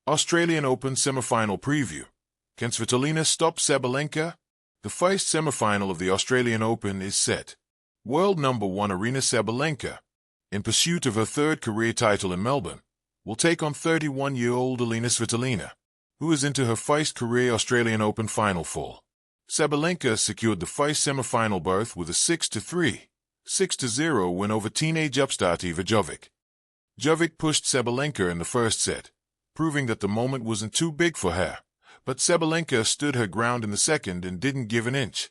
Australian Open Semifinal Preview. Can Svitolina stop Sabalenka? The first semifinal of the Australian Open is set. World number 1 Aryna Sabalenka, in pursuit of her third career title in Melbourne, will take on 31-year-old Alina Svitolina, who is into her first career Australian Open final fall. Sabalenka secured the first semifinal berth with a 6-3, 6-0 win over teenage upstart Eva Jovic. Jovic pushed Sabalenka in the first set, proving that the moment wasn't too big for her, but Sabalenka stood her ground in the second and didn't give an inch.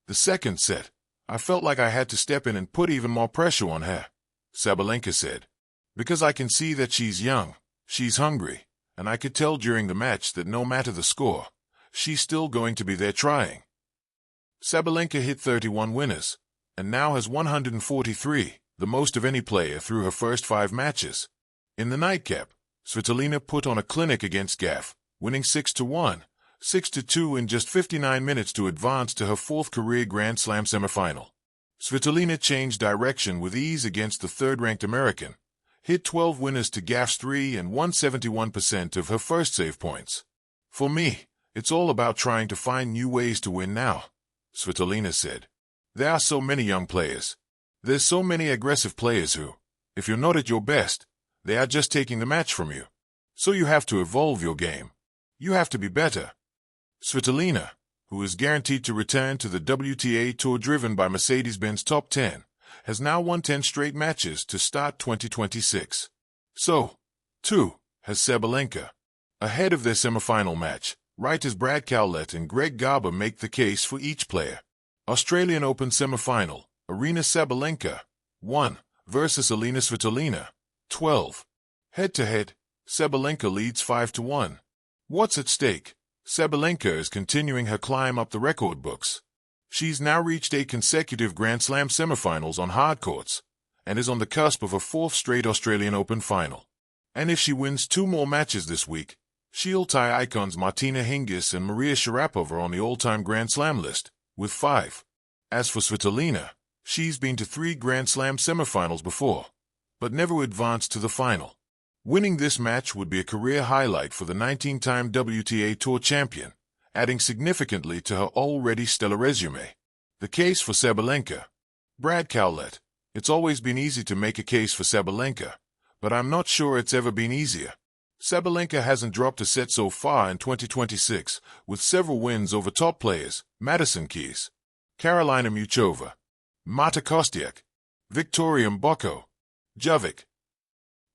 The second set, I felt like I had to step in and put even more pressure on her, Sabalenka said. Because I can see that she's young, she's hungry, and I could tell during the match that no matter the score, she's still going to be there trying. Sabalenka hit 31 winners, and now has 143, the most of any player through her first 5 matches. In the nightcap, Svitolina put on a clinic against Gaff, winning 6-1, 6-2 in just 59 minutes to advance to her 4th career Grand Slam semifinal. Svitolina changed direction with ease against the third-ranked American, hit 12 winners to Gaff's 3 and won 71% of her first save points. For me, it's all about trying to find new ways to win now, Svitolina said. There are so many young players. There's so many aggressive players who, if you're not at your best, they are just taking the match from you. So you have to evolve your game. You have to be better. Svitolina, who is guaranteed to return to the WTA Tour driven by Mercedes-Benz Top 10, has now won 10 straight matches to start 2026. So, too, has Sabalenka. Ahead of their semifinal match, writers Brad Cowlett and Greg Garber make the case for each player. Australian Open Semifinal, Aryna Sabalenka, 1, versus Alina Svitolina, 12. Head-to-head, Sabalenka leads 5-1. What's at stake? Sabalenka is continuing her climb up the record books. She's now reached 8 consecutive Grand Slam semifinals on hard courts, and is on the cusp of a 4th straight Australian Open final. And if she wins 2 more matches this week, she'll tie icons Martina Hingis and Maria Sharapova on the all-time Grand Slam list, with 5. As for Svitolina, she's been to 3 Grand Slam semifinals before, but never advanced to the final. Winning this match would be a career highlight for the 19-time WTA Tour champion, adding significantly to her already stellar resume. The case for Sabalenka. Brad Cowlett. It's always been easy to make a case for Sabalenka, but I'm not sure it's ever been easier. Sabalenka hasn't dropped a set so far in 2026, with several wins over top players, Madison Keys, Karolina Muchova, Marta Kostyuk, Victoria Mboko, Jovic.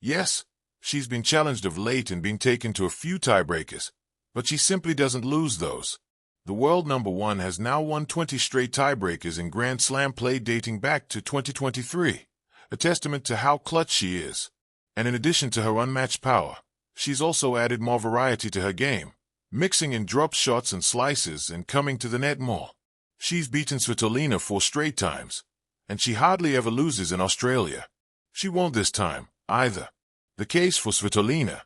Yes, she's been challenged of late and been taken to a few tiebreakers, but she simply doesn't lose those. The world number 1 has now won 20 straight tiebreakers in Grand Slam play dating back to 2023, a testament to how clutch she is. And in addition to her unmatched power, she's also added more variety to her game, mixing in drop shots and slices and coming to the net more. She's beaten Svitolina 4 straight times, and she hardly ever loses in Australia. She won't this time, either. The case for Svitolina.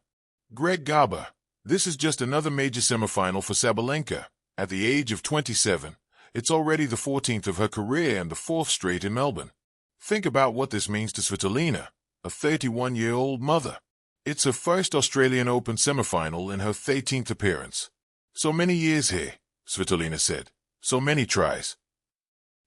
Greg Garber. This is just another major semifinal for Sabalenka. At the age of 27, it's already the 14th of her career and the 4th straight in Melbourne. Think about what this means to Svitolina, a 31-year-old mother. It's her first Australian Open semifinal in her 13th appearance. So many years here, Svitolina said. So many tries.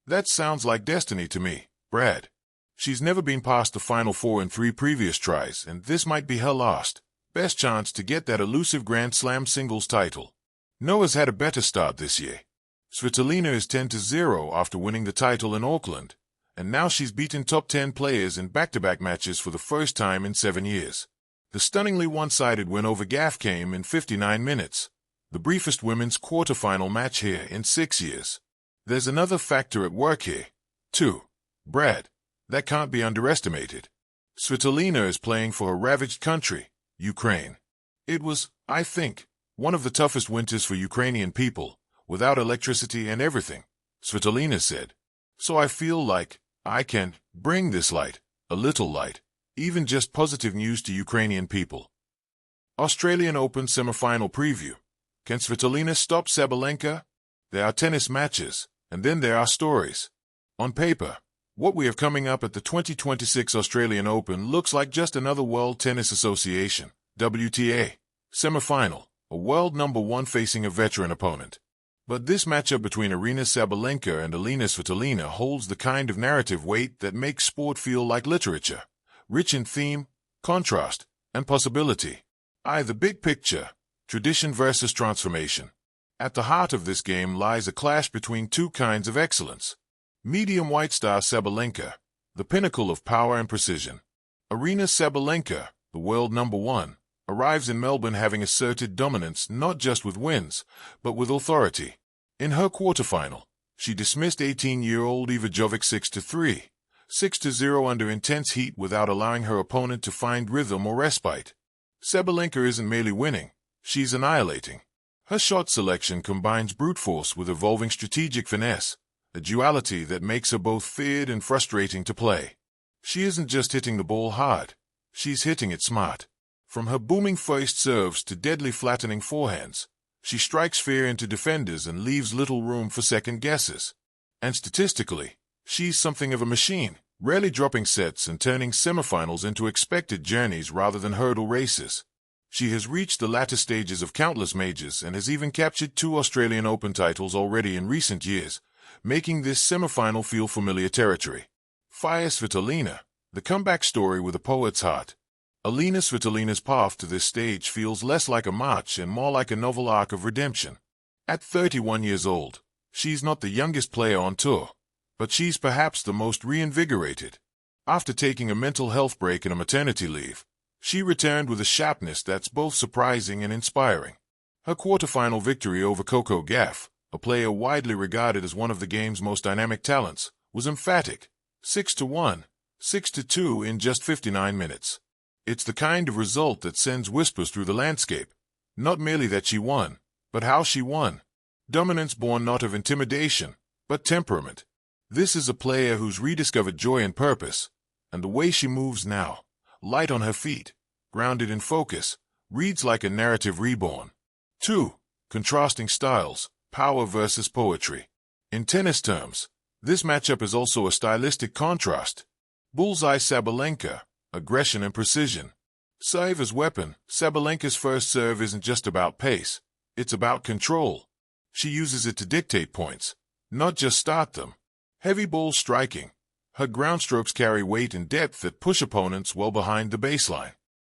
That sounds like destiny to me, Brad. She's never been past the Final 4 in 3 previous tries, and this might be her last, best chance to get that elusive Grand Slam singles title. Noah's had a better start this year. Svitolina is 10-0 after winning the title in Auckland, and now she's beaten top 10 players in back-to-back matches for the first time in 7 years. The stunningly one-sided win over Gaff came in 59 minutes, the briefest women's quarterfinal match here in 6 years. There's another factor at work here, too, Brad, that can't be underestimated. Svitolina is playing for her ravaged country, Ukraine. It was, I think, one of the toughest winters for Ukrainian people, without electricity and everything, Svitolina said. So I feel like I can bring this light, a little light, even just positive news to Ukrainian people. Australian Open Semifinal Preview. Can Svitolina stop Sabalenka? There are tennis matches, and then there are stories. On paper, what we have coming up at the 2026 Australian Open looks like just another World Tennis Association, WTA, Semifinal, a world number one facing a veteran opponent. But this matchup between Aryna Sabalenka and Alina Svitolina holds the kind of narrative weight that makes sport feel like literature, rich in theme, contrast, and possibility. The big picture, tradition versus transformation. At the heart of this game lies a clash between two kinds of excellence. Medium white star Sabalenka, the pinnacle of power and precision. Aryna Sabalenka, the world number one, arrives in Melbourne having asserted dominance not just with wins, but with authority. In her quarterfinal, she dismissed 18-year-old Eva Jovic 6-3, 6-0 under intense heat without allowing her opponent to find rhythm or respite. Sabalenka isn't merely winning, she's annihilating. Her shot selection combines brute force with evolving strategic finesse, a duality that makes her both feared and frustrating to play. She isn't just hitting the ball hard, she's hitting it smart. From her booming first serves to deadly flattening forehands, she strikes fear into defenders and leaves little room for second guesses. And statistically, she's something of a machine, rarely dropping sets and turning semifinals into expected journeys rather than hurdle races. She has reached the latter stages of countless majors and has even captured 2 Australian Open titles already in recent years, making this semifinal feel familiar territory. Fire Svitolina, the comeback story with a poet's heart. Alina Svitolina's path to this stage feels less like a march and more like a novel arc of redemption. At 31 years old, she's not the youngest player on tour, but she's perhaps the most reinvigorated. After taking a mental health break and a maternity leave, she returned with a sharpness that's both surprising and inspiring. Her quarterfinal victory over Coco Gauff, a player widely regarded as one of the game's most dynamic talents, was emphatic. 6-1, 6-2 in just 59 minutes. It's the kind of result that sends whispers through the landscape. Not merely that she won, but how she won. Dominance born not of intimidation, but temperament. This is a player who's rediscovered joy and purpose, and the way she moves now, light on her feet, grounded in focus, reads like a narrative reborn. 2. Contrasting styles, power versus poetry. In tennis terms, this matchup is also a stylistic contrast. Bullseye Sabalenka, aggression and precision. Serve as weapon, Sabalenka's first serve isn't just about pace, it's about control. She uses it to dictate points, not just start them. Heavy ball striking. Her ground strokes carry weight and depth that push opponents well behind the baseline.